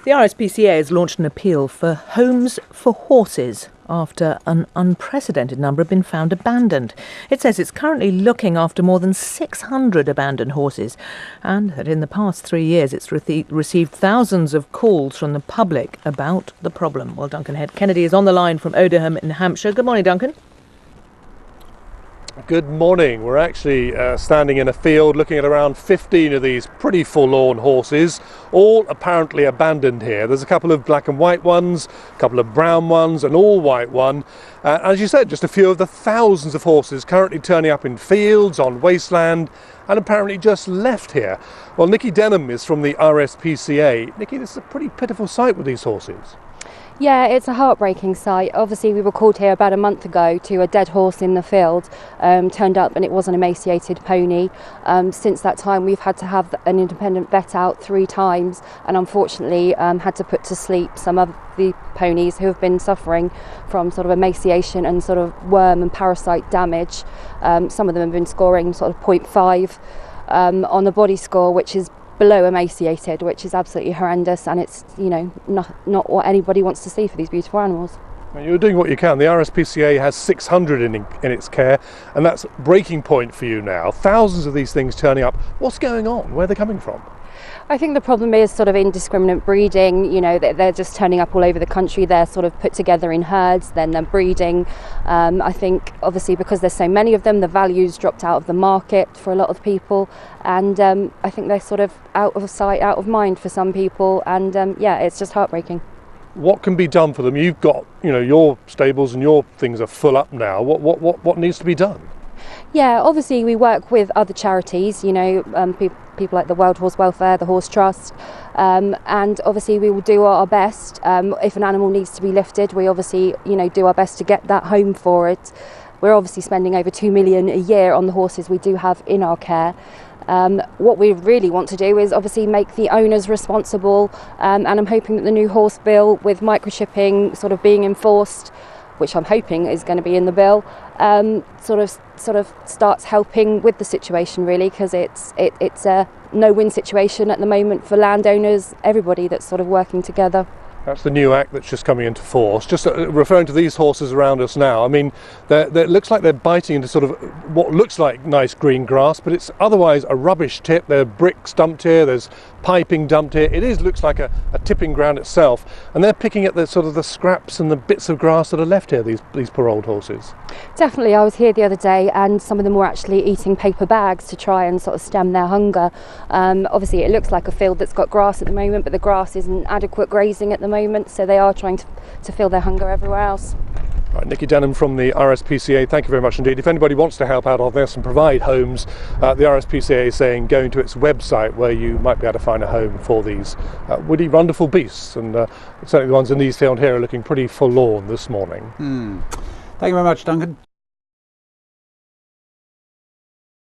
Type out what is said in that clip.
The RSPCA has launched an appeal for homes for horses after an unprecedented number have been found abandoned. It says it's currently looking after more than 600 abandoned horses and that in the past 3 years it's received thousands of calls from the public about the problem. Well, Duncan Kennedy is on the line from Oldham in Hampshire. Good morning, Duncan. Good morning. We're actually standing in a field looking at around 15 of these pretty forlorn horses, all apparently abandoned here. There's a couple of black and white ones, a couple of brown ones, an all white one. As you said, just a few of the thousands of horses currently turning up in fields, on wasteland, and apparently just left here. Well, Nikki Denham is from the RSPCA. Nikki, this is a pretty pitiful sight with these horses. Yeah, it's a heartbreaking sight. Obviously, we were called here about a month ago to a dead horse in the field. Turned up and it was an emaciated pony. Since that time, we've had to have an independent vet out 3 times and unfortunately had to put to sleep some of the ponies who have been suffering from sort of emaciation and sort of worm and parasite damage. Some of them have been scoring sort of 0.5 on the body score, which is below emaciated, which is absolutely horrendous, and it's, you know, not what anybody wants to see for these beautiful animals. You're doing what you can. The RSPCA has 600 in its care, and that's breaking point for you now. Thousands of these things turning up. What's going on? Where are they coming from? I think the problem is sort of indiscriminate breeding. You know, they're just turning up all over the country. They're sort of put together in herds, then they're breeding. I think obviously because there's so many of them, the value's dropped out of the market for a lot of people, and I think they're sort of out of sight, out of mind for some people, and yeah, it's just heartbreaking. What can be done for them? You've got, you know, your stables and your things are full up now. What needs to be done? Yeah, obviously we work with other charities, you know, people like the World Horse Welfare, the Horse Trust, and obviously we will do our best. If an animal needs to be lifted, we obviously, you know, do our best to get that home for it. We're obviously spending over 2 million a year on the horses we do have in our care. What we really want to do is obviously make the owners responsible, and I'm hoping that the new horse bill with microchipping sort of being enforced, which I'm hoping is going to be in the bill, sort of starts helping with the situation, really, because it's a no-win situation at the moment for landowners, everybody that's sort of working together. That's the new act that's just coming into force. Just referring to these horses around us now, I mean, it looks like they're biting into sort of what looks like nice green grass, but it's otherwise a rubbish tip. There are bricks dumped here, there's piping dumped here. Looks like a tipping ground itself, and they're picking at the sort of the scraps and the bits of grass that are left here, these poor old horses. Definitely, I was here the other day and some of them were actually eating paper bags to try and sort of stem their hunger. Obviously it looks like a field that's got grass at the moment, but the grass isn't adequate grazing at the moment, so they are trying to fill their hunger everywhere else. Right, Nikki Denham from the RSPCA, thank you very much indeed. If anybody wants to help out on this and provide homes, the RSPCA is saying going to its website where you might be able to find a home for these woody, wonderful beasts, and certainly the ones in these fields here are looking pretty forlorn this morning. Thank you very much, Duncan.